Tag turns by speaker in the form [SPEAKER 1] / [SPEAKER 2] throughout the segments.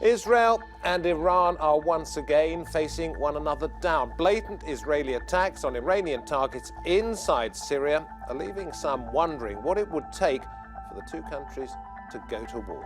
[SPEAKER 1] Israel and Iran are once again facing one another down. Blatant Israeli attacks on Iranian targets inside Syria are leaving some wondering what it would take for the two countries to go to war.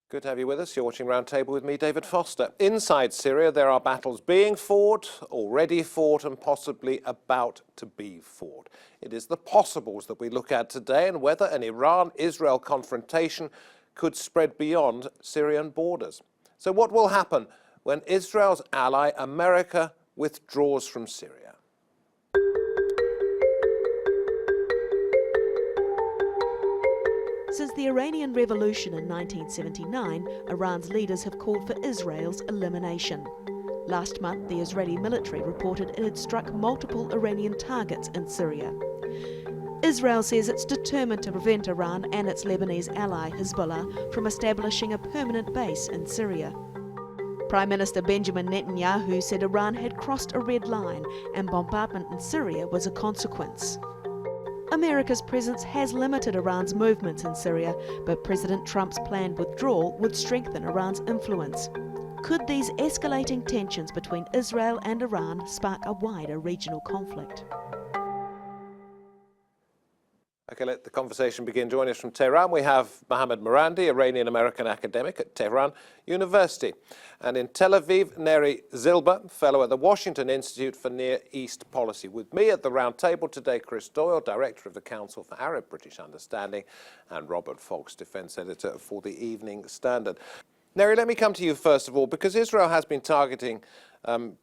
[SPEAKER 1] Good to have you with us. You're watching Roundtable with me, David Foster. Inside Syria, there are battles being fought, already fought, and possibly about to be fought. It is the possibles that we look at today and whether an Iran-Israel confrontation could spread beyond Syrian borders. So what will happen when Israel's ally, America, withdraws from Syria?
[SPEAKER 2] Since the Iranian Revolution in 1979, Iran's leaders have called for Israel's elimination. Last month, the Israeli military reported it had struck multiple Iranian targets in Syria. Israel says it's determined to prevent Iran and its Lebanese ally Hezbollah from establishing a permanent base in Syria. Prime Minister Benjamin Netanyahu said Iran had crossed a red line and bombardment in Syria was a consequence. America's presence has limited Iran's movements in Syria, but President Trump's planned withdrawal would strengthen Iran's influence. Could these escalating tensions between Israel and Iran spark a wider regional conflict?
[SPEAKER 1] Okay, let the conversation begin. Joining us from Tehran, we have Mohammad Marandi, Iranian-American academic at Tehran University. And in Tel Aviv, Neri Zilber, fellow at the Washington Institute for Near East Policy. With me at the round table today, Chris Doyle, director of the Council for Arab-British Understanding, and Robert Fox, defense editor for the Evening Standard. Neri, let me come to you first of all, because Israel has been targeting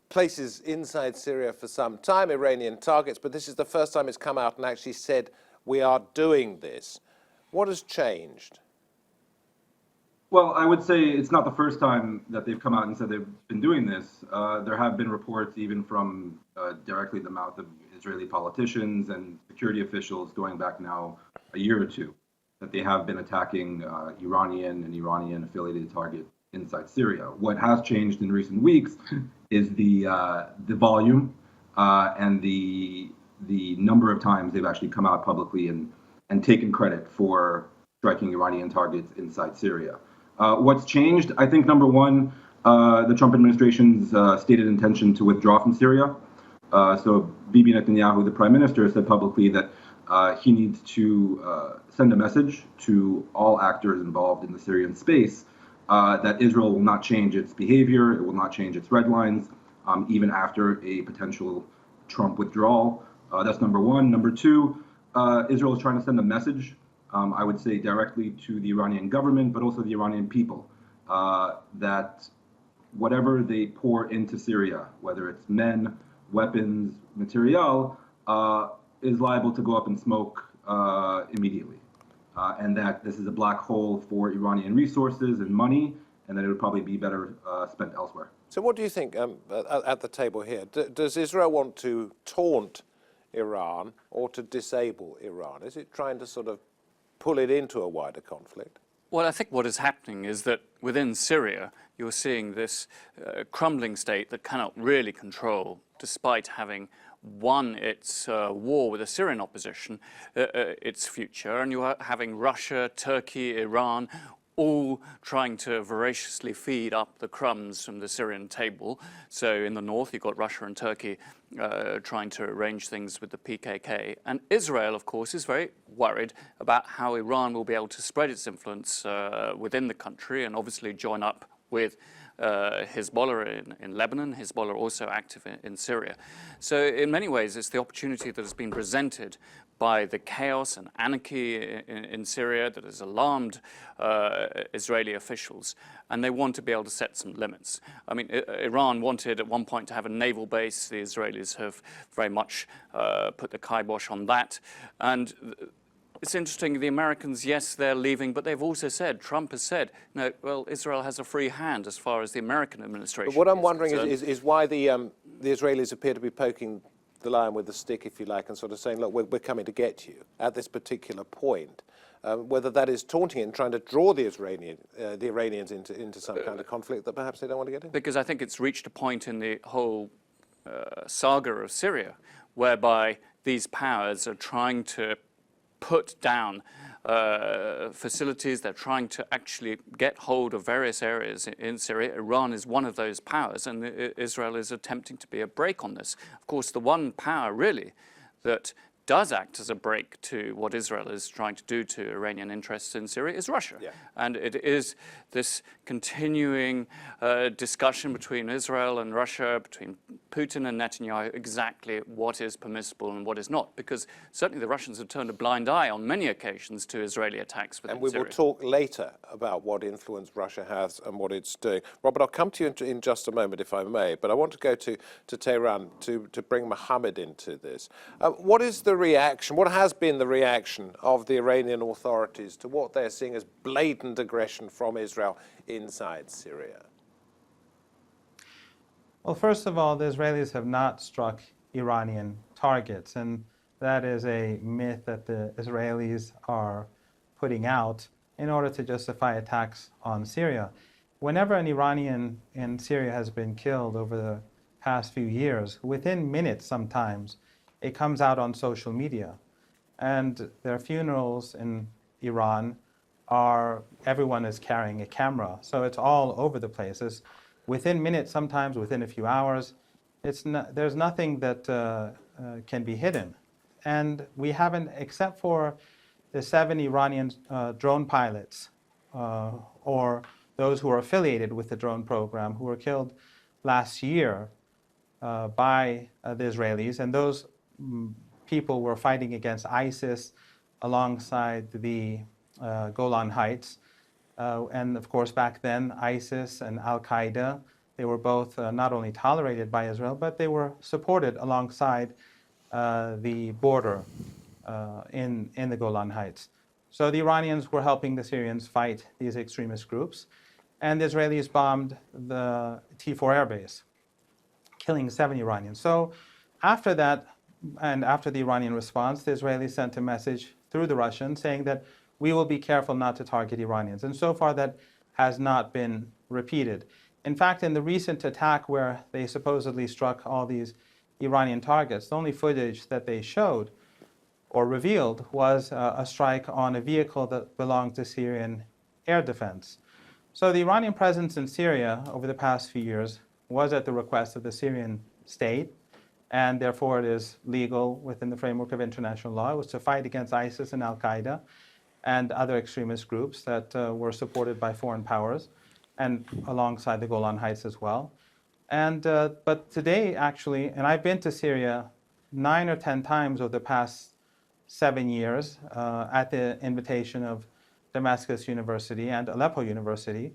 [SPEAKER 1] places inside Syria for some time, Iranian targets, but this is the first time it's come out and actually said, we are doing this. What has changed?
[SPEAKER 3] Well, I would say it's not the first time that they've come out and said they've been doing this. There have been reports even from directly the mouth of Israeli politicians and security officials going back now a year or two that they have been attacking Iranian and Iranian-affiliated targets inside Syria. What has changed in recent weeks is the volume and the number of times they've actually come out publicly and taken credit for striking Iranian targets inside Syria. What's changed? I think number one, the Trump administration's stated intention to withdraw from Syria. So Bibi Netanyahu, the prime minister, said publicly that he needs to send a message to all actors involved in the Syrian space that Israel will not change its behavior, it will not change its red lines, even after a potential Trump withdrawal. That's number one. Number two, Israel is trying to send a message, I would say directly to the Iranian government, but also the Iranian people, that whatever they pour into Syria, whether it's men, weapons, material, is liable to go up in smoke immediately. And that this is a black hole for Iranian resources and money, and that it would probably be better spent elsewhere.
[SPEAKER 1] So what do you think at the table here? Does Israel want to taunt Iran or to disable Iran? Is it trying to sort of pull it into a wider conflict?
[SPEAKER 4] Well, I think what is happening is that within Syria, you're seeing this crumbling state that cannot really control, despite having won its war with the Syrian opposition, its future. And you're having Russia, Turkey, Iran, all trying to voraciously feed up the crumbs from the Syrian table. So in the north, you've got Russia and Turkey trying to arrange things with the PKK. And Israel, of course, is very worried about how Iran will be able to spread its influence within the country and obviously join up with Hezbollah in Lebanon, Hezbollah also active in Syria. So in many ways, it's the opportunity that has been presented by the chaos and anarchy in Syria that has alarmed Israeli officials, and they want to be able to set some limits. I mean, Iran wanted at one point to have a naval base. The Israelis have very much put the kibosh on that. And it's interesting, the Americans, yes, they're leaving, but they've also said, Trump has said, no, well, Israel has a free hand as far as the American administration.
[SPEAKER 1] But what I'm wondering is why the Israelis appear to be poking the lion with the stick, if you like, and sort of saying, look, we're coming to get you at this particular point. whether that is taunting and trying to draw the Iranians into some kind of conflict that perhaps they don't want to get in?
[SPEAKER 4] Because I think it's reached a point in the whole saga of Syria whereby these powers are trying to put down facilities. They're trying to actually get hold of various areas in Syria. Iran is one of those powers, and Israel is attempting to be a brake on this. Of course, the one power really that does act as a brake to what Israel is trying to do to Iranian interests in Syria is Russia.
[SPEAKER 1] Yeah.
[SPEAKER 4] And it is this continuing discussion between Israel and Russia, between Putin and Netanyahu, exactly what is permissible and what is not. Because certainly the Russians have turned a blind eye on many occasions to Israeli attacks within Syria.
[SPEAKER 1] And we will talk later about what influence Russia has and what it's doing. Robert, I'll come to you in just a moment, if I may, but I want to go to Tehran to bring Mohammad into this. What is the reaction, what has been the reaction of the Iranian authorities to what they're seeing as blatant aggression from Israel inside Syria?
[SPEAKER 5] Well, first of all, the Israelis have not struck Iranian targets, and that is a myth that the Israelis are putting out in order to justify attacks on Syria. Whenever an Iranian in Syria has been killed over the past few years, within minutes sometimes, it comes out on social media. And their funerals in Iran everyone is carrying a camera. So it's all over the place. It's within minutes, sometimes within a few hours. There's nothing that can be hidden. And we haven't, except for the 7 Iranian drone pilots or those who are affiliated with the drone program who were killed last year by the Israelis. And those people were fighting against ISIS alongside the Golan Heights. And of course, back then, ISIS and Al-Qaeda, they were both not only tolerated by Israel, but they were supported alongside the border in the Golan Heights. So the Iranians were helping the Syrians fight these extremist groups. And the Israelis bombed the T4 airbase, killing 7 Iranians. So after that, and after the Iranian response, the Israelis sent a message through the Russians saying that we will be careful not to target Iranians. And so far that has not been repeated. In fact, in the recent attack where they supposedly struck all these Iranian targets, the only footage that they showed or revealed was a strike on a vehicle that belonged to Syrian air defense. So the Iranian presence in Syria over the past few years was at the request of the Syrian state, and therefore it is legal within the framework of international law. It was to fight against ISIS and Al-Qaeda and other extremist groups that were supported by foreign powers, and alongside the Golan Heights as well. And but today, actually, and I've been to Syria 9 or 10 times over the past 7 years at the invitation of Damascus University and Aleppo University.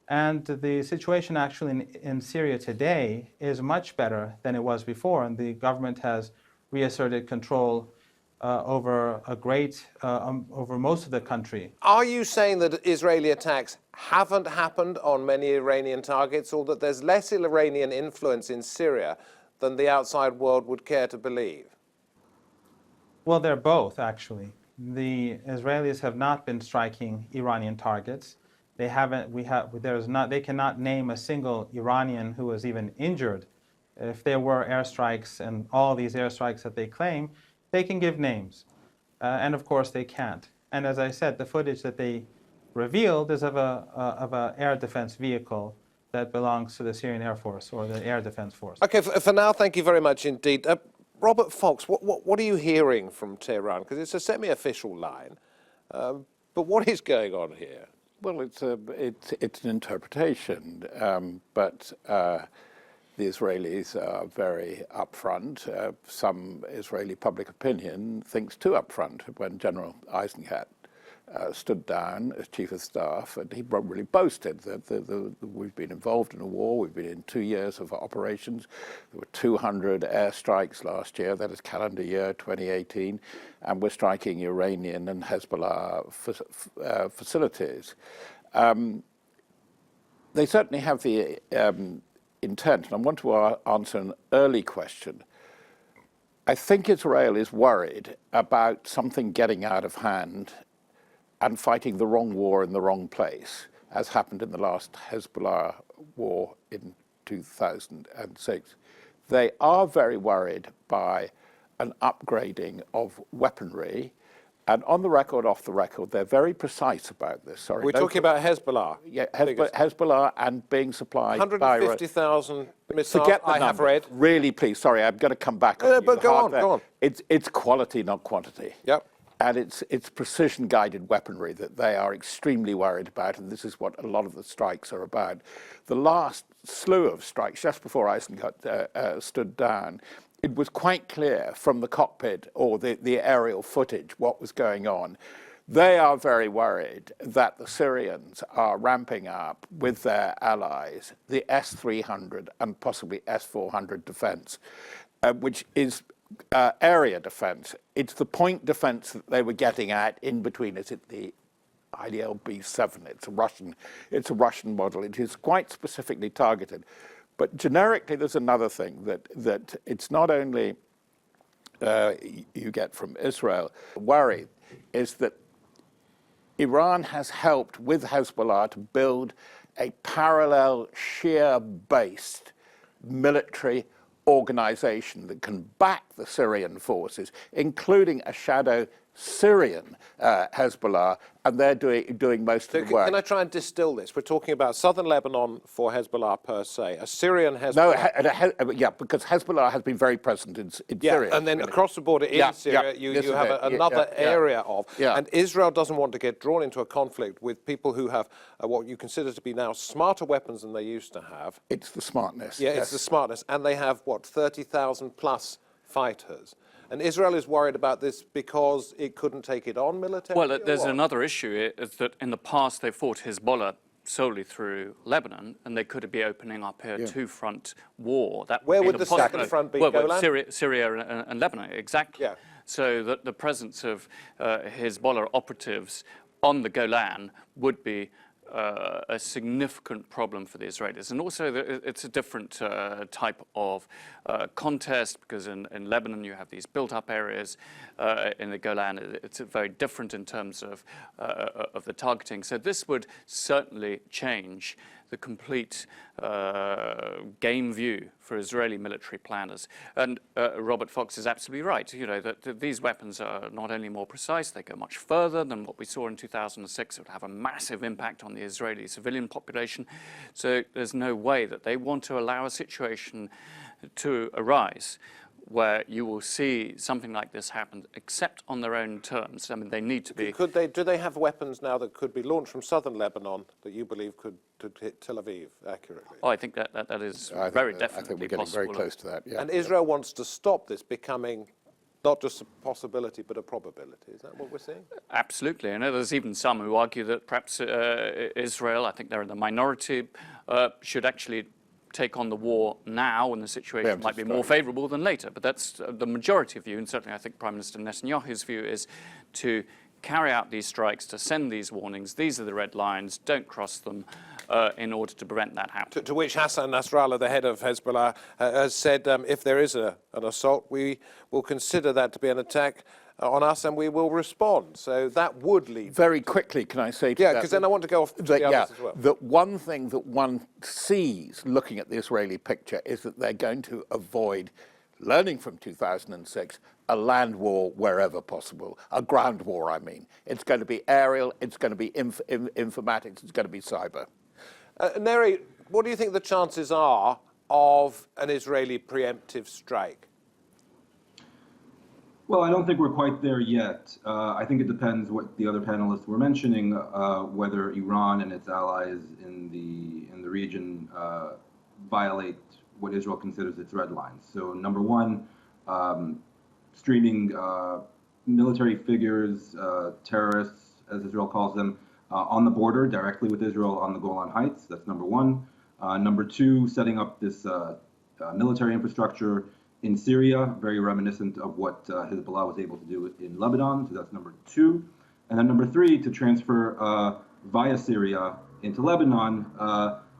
[SPEAKER 5] And the situation actually in Syria today is much better than it was before, and the government has reasserted control over over most of the country.
[SPEAKER 1] Are you saying that Israeli attacks haven't happened on many Iranian targets, or that there's less Iranian influence in Syria than the outside world would care to believe?
[SPEAKER 5] Well, they're both, actually. The Israelis have not been striking Iranian targets. They haven't. They cannot name a single Iranian who was even injured. If there were airstrikes and all these airstrikes that they claim, they can give names, and of course they can't. And as I said, the footage that they revealed is of a air defense vehicle that belongs to the Syrian Air Force or the Air Defense Force.
[SPEAKER 1] Okay, for now, thank you very much indeed. Robert Fox, what are you hearing from Tehran? Because it's a semi-official line, but what is going on here?
[SPEAKER 6] Well, it's an interpretation, but the Israelis are very upfront. Some Israeli public opinion thinks too upfront. When General Eisenhower stood down as chief of staff, and he really boasted that we've been involved in a war. We've been in 2 years of operations. There were 200 airstrikes last year. That is calendar year 2018, and we're striking Iranian and Hezbollah facilities. They certainly have the intent, and I want to answer an early question. I think Israel is worried about something getting out of hand and fighting the wrong war in the wrong place, as happened in the last Hezbollah war in 2006. They are very worried by an upgrading of weaponry. And on the record, off the record, they're very precise about this. Sorry,
[SPEAKER 1] We're talking about Hezbollah.
[SPEAKER 6] Yeah, Hezbollah and being supplied
[SPEAKER 1] 150,000 missiles,
[SPEAKER 6] Forget the
[SPEAKER 1] I have
[SPEAKER 6] number.
[SPEAKER 1] read.
[SPEAKER 6] Really, please. Sorry, I'm going to come back on you.
[SPEAKER 1] But go on.
[SPEAKER 6] It's quality, not quantity.
[SPEAKER 1] Yep.
[SPEAKER 6] And it's precision-guided weaponry that they are extremely worried about, and this is what a lot of the strikes are about. The last slew of strikes, just before Eisenkot stood down, it was quite clear from the cockpit or the aerial footage what was going on. They are very worried that the Syrians are ramping up with their allies the S-300 and possibly S-400 defense, which is area defense. It's the point defense that they were getting at in between. Is it the IDL-B7? It's a Russian model. It is quite specifically targeted. But generically, there's another thing that it's not only you get from Israel. Worry is that Iran has helped with Hezbollah to build a parallel Shia-based military organization that can back the Syrian forces, including a shadow Syrian Hezbollah, and they're doing most of the work.
[SPEAKER 1] Can I try and distill this? We're talking about southern Lebanon for Hezbollah per se, a Syrian Hezbollah.
[SPEAKER 6] No, yeah, because Hezbollah has been very present in Syria.
[SPEAKER 1] And then across the border in Syria, you have another area of. And Israel doesn't want to get drawn into a conflict with people who have what you consider to be now smarter weapons than they used to have.
[SPEAKER 6] It's the smartness.
[SPEAKER 1] Yeah, it's the smartness. And they have, what, 30,000 plus fighters. And Israel is worried about this because it couldn't take it on militarily?
[SPEAKER 4] Well, there's another issue, is that in the past they fought Hezbollah solely through Lebanon, and they could be opening up a two-front war.
[SPEAKER 1] Where would the second front be?
[SPEAKER 4] Golan? Syria and Lebanon, exactly.
[SPEAKER 1] Yeah.
[SPEAKER 4] So that the presence of Hezbollah operatives on the Golan would be a significant problem for the Israelis. And also it's a different type of contest, because in Lebanon you have these built-up areas. In the Golan it's very different in terms of the targeting. So this would certainly change the complete game view for Israeli military planners. And Robert Fox is absolutely right, you know, that these weapons are not only more precise, they go much further than what we saw in 2006. It would have a massive impact on the Israeli civilian population. So there's no way that they want to allow a situation to arise where you will see something like this happen, except on their own terms. I mean, they need to be...
[SPEAKER 1] Do they have weapons now that could be launched from southern Lebanon that you believe could hit Tel Aviv accurately?
[SPEAKER 4] Oh, I think that is very definitely
[SPEAKER 6] I think we're getting
[SPEAKER 4] possible.
[SPEAKER 6] very close to that, yeah.
[SPEAKER 1] And Israel wants to stop this becoming not just a possibility, but a probability. Is that what we're seeing?
[SPEAKER 4] Absolutely. I know there's even some who argue that perhaps Israel, I think they're in the minority, should actually take on the war now when the situation might be more favorable than later. But that's the majority view, and certainly I think Prime Minister Netanyahu's view is to carry out these strikes, to send these warnings. These are the red lines, don't cross them, in order to prevent that happening.
[SPEAKER 1] To which Hassan Nasrallah, the head of Hezbollah, has said if there is an assault, we will consider that to be an attack on us and we will respond. So that would lead...
[SPEAKER 6] Very quickly, can I say to that?
[SPEAKER 1] Yeah, because then I want to go off to the others as well.
[SPEAKER 6] That one thing that one sees looking at the Israeli picture is that they're going to avoid, learning from 2006, a land war wherever possible, a ground war, I mean. It's going to be aerial, it's going to be informatics, it's going to be cyber.
[SPEAKER 1] Neri, what do you think the chances are of an Israeli preemptive strike?
[SPEAKER 3] Well, I don't think we're quite there yet. I think it depends what the other panelists were mentioning, whether Iran and its allies in the region violate what Israel considers its red lines. So, number one, streaming military figures, terrorists, as Israel calls them, on the border directly with Israel on the Golan Heights. That's number one. Number two, setting up this military infrastructure in Syria, very reminiscent of what Hezbollah was able to do in Lebanon. So that's number two. And then number three, to transfer via Syria into Lebanon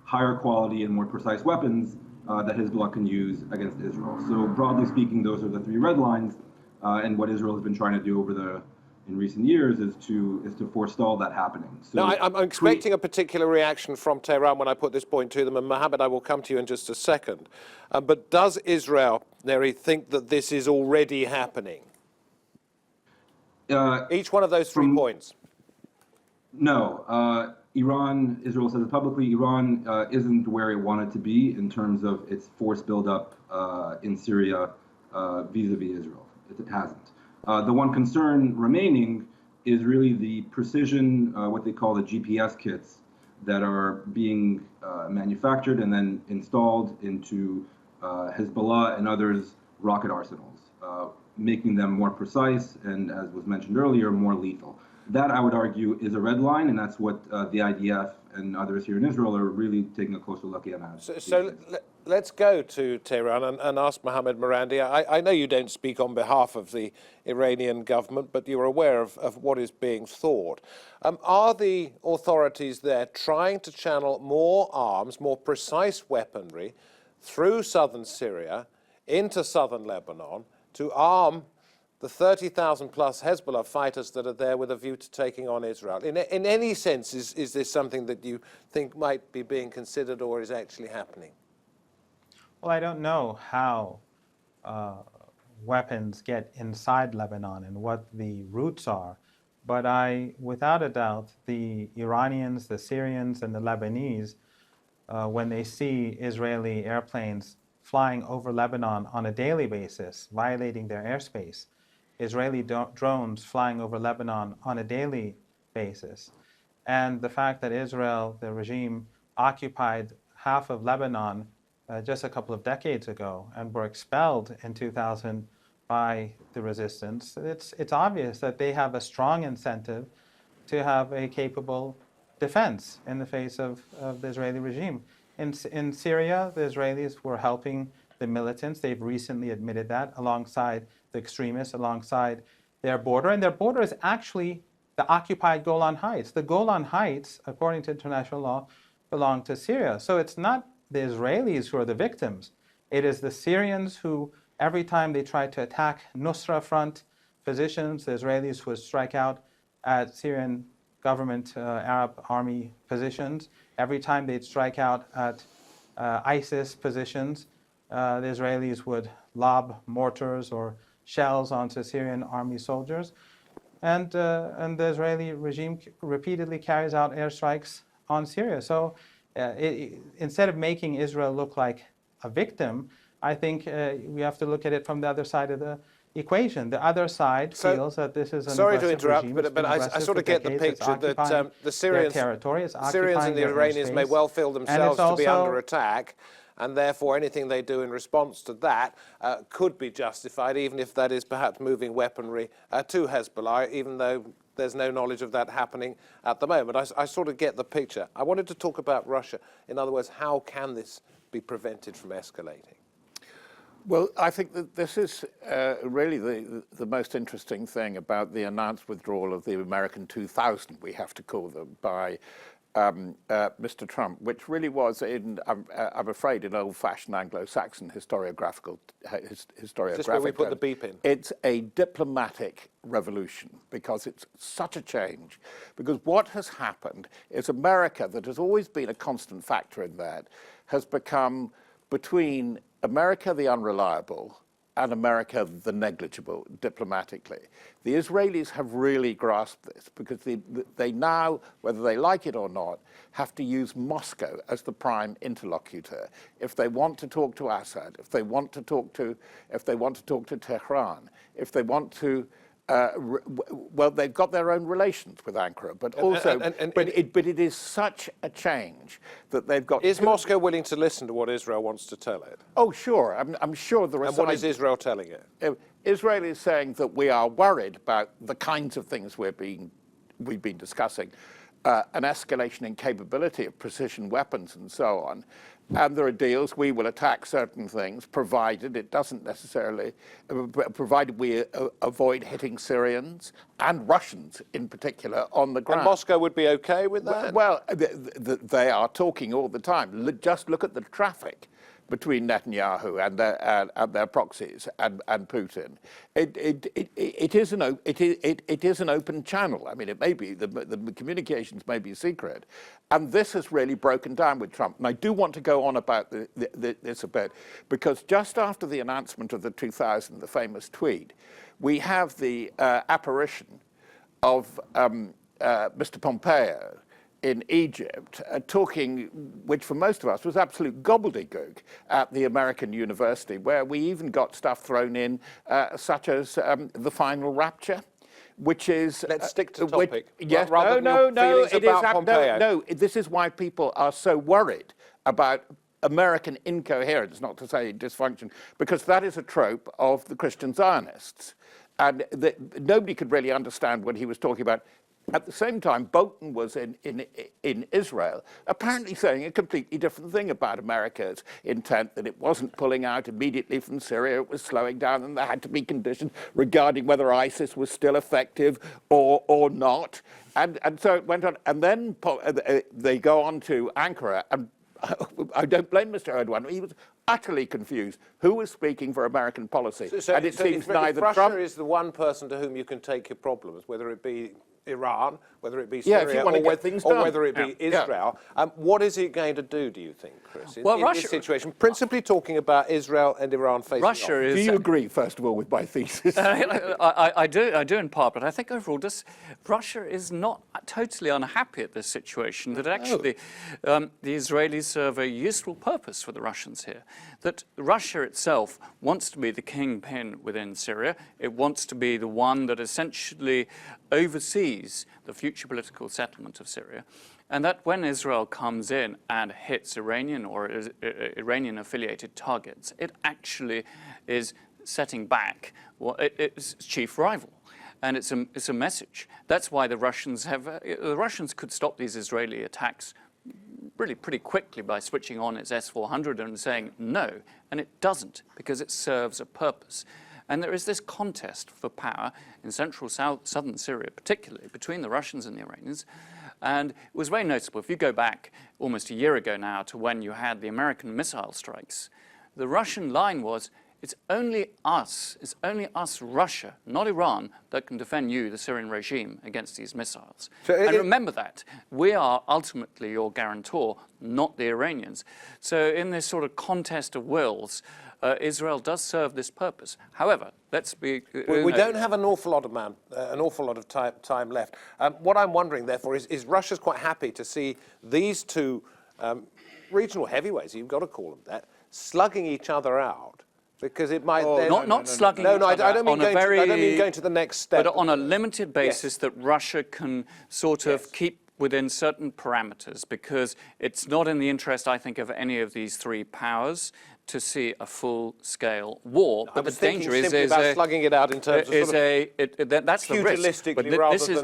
[SPEAKER 3] higher quality and more precise weapons that Hezbollah can use against Israel. So broadly speaking, those are the three red lines. And what Israel has been trying to do over the in recent years is to forestall that happening. So
[SPEAKER 1] now, I'm expecting a particular reaction from Tehran when I put this point to them, and Mohammad, I will come to you in just a second. But does Israel, Neri, think that this is already happening? Each one of those 3 points.
[SPEAKER 3] No. Israel says it publicly, Iran isn't where it wanted to be in terms of its force buildup in Syria vis-a-vis Israel. It hasn't. The one concern remaining is really the precision, what they call the GPS kits that are being manufactured and then installed into Hezbollah and others' rocket arsenals, making them more precise and, as was mentioned earlier, more lethal. That, I would argue, is a red line, and that's what the IDF and others here in Israel are really taking a closer look at.
[SPEAKER 1] So let's go to Tehran and ask Mohammad Marandi. I know you don't speak on behalf of the Iranian government, but you're aware of what is being thought. Are the authorities there trying to channel more arms, more precise weaponry through southern Syria into southern Lebanon to arm the 30,000 plus Hezbollah fighters that are there with a view to taking on Israel? In any sense, is this something that you think might be being considered or is actually happening?
[SPEAKER 5] Well, I don't know how weapons get inside Lebanon and what the routes are, but without a doubt, the Iranians, the Syrians, and the Lebanese, when they see Israeli airplanes flying over Lebanon on a daily basis, violating their airspace, Israeli drones flying over Lebanon on a daily basis, and the fact that Israel, the regime, occupied half of Lebanon just a couple of decades ago and were expelled in 2000 by the resistance, it's obvious that they have a strong incentive to have a capable defense in the face of the Israeli regime. In Syria, the Israelis were helping the militants. They've recently admitted that, alongside the extremists, alongside their border. And their border is actually the occupied Golan Heights. The Golan Heights, according to international law, belong to Syria. So it's not the Israelis who are the victims. It is the Syrians who, every time they try to attack Nusra Front positions, the Israelis would strike out at Syrian government Arab army positions. Every time they'd strike out at ISIS positions, the Israelis would lob mortars or shells onto Syrian army soldiers. And the Israeli regime repeatedly carries out airstrikes on Syria. So instead of making Israel look like a victim, I think we have to look at it from the other side of the equation. The other side feels that this is an
[SPEAKER 1] sorry to
[SPEAKER 5] aggressive
[SPEAKER 1] interrupt,
[SPEAKER 5] regime.
[SPEAKER 1] but I sort of get the picture that the Syrians and the Iranians may well feel themselves to be under attack, and therefore anything they do in response to that could be justified, even if that is perhaps moving weaponry to Hezbollah, even though there's no knowledge of that happening at the moment. I sort of get the picture. I wanted to talk about Russia. In other words, how can this be prevented from escalating?
[SPEAKER 6] Well, I think that this is really the most interesting thing about the announced withdrawal of the American 2000, we have to call them, by Mr. Trump, which really was, I'm afraid, an old-fashioned Anglo-Saxon historiographical.
[SPEAKER 1] Is this where we put the beep in?
[SPEAKER 6] It's a diplomatic revolution because it's such a change. Because what has happened is America, that has always been a constant factor in that, has become between America the unreliable and America the negligible diplomatically. The Israelis have really grasped this because they now, whether they like it or not, have to use Moscow as the prime interlocutor if they want to talk to Assad, if they want to talk to Tehran, if they want to. Well, they've got their own relations with Ankara, but also, but it is such a change that they've got.
[SPEAKER 1] Is Moscow willing to listen to what Israel wants to tell it?
[SPEAKER 6] Oh, sure. I'm sure there are.
[SPEAKER 1] And what is Israel telling it?
[SPEAKER 6] Israel is saying that we are worried about the kinds of things we've been discussing, an escalation in capability of precision weapons and so on. And there are deals. We will attack certain things, provided it doesn't necessarily, provided we avoid hitting Syrians and Russians in particular on the ground.
[SPEAKER 1] And Moscow would be okay with that?
[SPEAKER 6] Well, they are talking all the time. Just look at the traffic between Netanyahu and their proxies and Putin. It is an open channel. I mean, it may be the communications may be secret, and this has really broken down with Trump. And I do want to go on about this a bit, because just after the announcement of the 2000, the famous tweet, we have the apparition of Mr. Pompeo in Egypt, talking, which for most of us was absolute gobbledygook at the American university, where we even got stuff thrown in, such as the final rapture, which is...
[SPEAKER 1] Let's stick to topic.
[SPEAKER 6] Yes,
[SPEAKER 1] no,
[SPEAKER 6] this is why people are so worried about American incoherence, not to say dysfunction, because that is a trope of the Christian Zionists. And nobody could really understand what he was talking about. At the same time, Bolton was in Israel, apparently saying a completely different thing about America's intent, that it wasn't pulling out immediately from Syria, it was slowing down, and there had to be conditions regarding whether ISIS was still effective or not. And so it went on. And then they go on to Ankara, and I don't blame Mr. Erdogan. He was utterly confused. Who was speaking for American policy?
[SPEAKER 1] And it seems neither Russia Trump is the one person to whom you can take your problems, whether it be Iran, whether it be Syria, or whether it be Israel. What is it going to do, do you think, Chris, in this situation? Principally talking about Israel and Iran facing off.
[SPEAKER 6] Do you agree, first of all, with my thesis?
[SPEAKER 4] I do in part, but I think overall Russia is not totally unhappy at this situation, that actually the Israelis serve a useful purpose for the Russians here. That Russia itself wants to be the kingpin within Syria. It wants to be the one that essentially oversees the future political settlement of Syria, and that when Israel comes in and hits Iranian or Iranian-affiliated targets, it actually is setting back its chief rival. And it's a message. That's why the Russians could stop these Israeli attacks really pretty quickly by switching on its S-400 and saying no, and it doesn't, because it serves a purpose. And there is this contest for power in central southern Syria, particularly between the Russians and the Iranians. And it was very noticeable. If you go back almost a year ago now to when you had the American missile strikes, the Russian line was, it's only us, Russia, not Iran, that can defend you, the Syrian regime, against these missiles. And remember that. We are ultimately your guarantor, not the Iranians. So in this sort of contest of wills, Israel does serve this purpose. However, let's be...
[SPEAKER 1] We don't have an awful lot of time left. What I'm wondering, therefore, is Russia's quite happy to see these two regional heavyweights, you've got to call them that, slugging each other out, because it might then...
[SPEAKER 4] Not slugging each other
[SPEAKER 1] I don't mean going to the next step.
[SPEAKER 4] But on a limited basis, that Russia can sort of keep within certain parameters, because it's not in the interest, I think, of any of these three powers to see a full-scale war. But the danger is
[SPEAKER 1] about slugging it out in terms of
[SPEAKER 4] that's the risk. But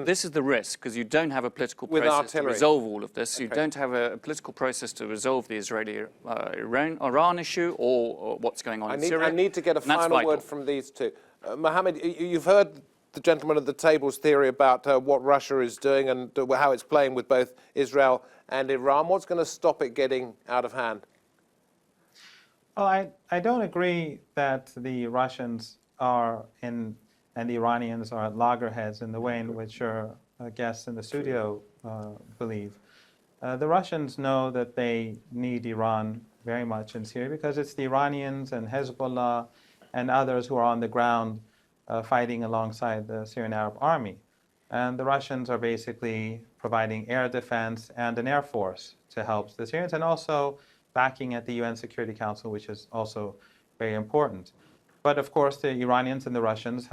[SPEAKER 4] this is the risk, because you don't have a political process to resolve all of this. Okay. You don't have a political process to resolve the Israeli-Iran issue or what's going on in Syria.
[SPEAKER 1] I need to get a final word from these two. Mohammad, you've heard the gentleman at the table's theory about what Russia is doing and how it's playing with both Israel and Iran. What's going to stop it getting out of hand?
[SPEAKER 5] Well, I don't agree that the Russians and the Iranians are at loggerheads in the way in which your guests in the studio believe. The Russians know that they need Iran very much in Syria, because it's the Iranians and Hezbollah and others who are on the ground fighting alongside the Syrian Arab Army. And the Russians are basically providing air defense and an air force to help the Syrians, and also backing at the UN Security Council, which is also very important. But of course, the Iranians and the Russians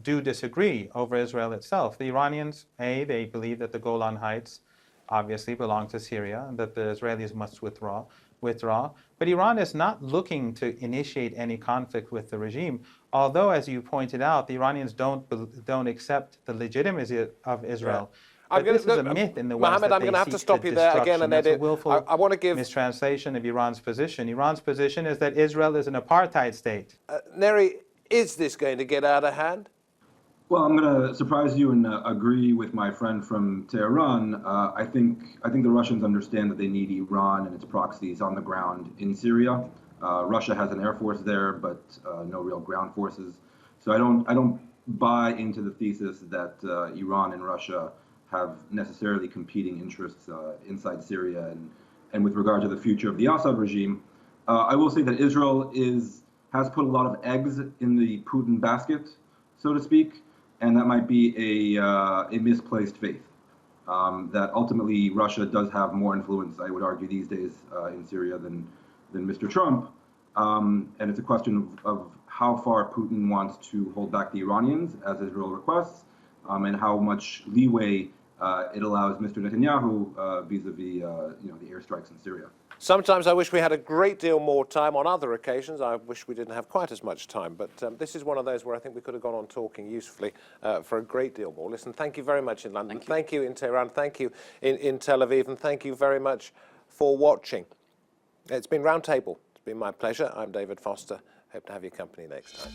[SPEAKER 5] do disagree over Israel itself. The Iranians, they believe that the Golan Heights obviously belong to Syria and that the Israelis must withdraw. But Iran is not looking to initiate any conflict with the regime, although, as you pointed out, the Iranians don't accept the legitimacy of Israel. Yeah. This is a myth in the West.
[SPEAKER 1] Mohammad, I'm going to have to stop you there again and edit.
[SPEAKER 5] I want to give mistranslation of Iran's position. Iran's position is that Israel is an apartheid state.
[SPEAKER 1] Neri, is this going to get out of hand?
[SPEAKER 3] Well, I'm going to surprise you and agree with my friend from Tehran. I think the Russians understand that they need Iran and its proxies on the ground in Syria. Russia has an air force there, but no real ground forces. So I don't buy into the thesis that Iran and Russia have necessarily competing interests inside Syria and with regard to the future of the Assad regime. I will say that Israel has put a lot of eggs in the Putin basket, so to speak, and that might be a misplaced faith. That ultimately Russia does have more influence, I would argue, these days in Syria than Mr. Trump. And it's a question of how far Putin wants to hold back the Iranians, as Israel requests, and how much leeway it allows Mr. Netanyahu vis-a-vis the airstrikes in Syria.
[SPEAKER 1] Sometimes I wish we had a great deal more time. On other occasions, I wish we didn't have quite as much time. But this is one of those where I think we could have gone on talking usefully for a great deal more. Listen, thank you very much in London. Thank you in Tehran. Thank you in Tel Aviv. And thank you very much for watching. It's been Roundtable. It's been my pleasure. I'm David Foster. Hope to have your company next time.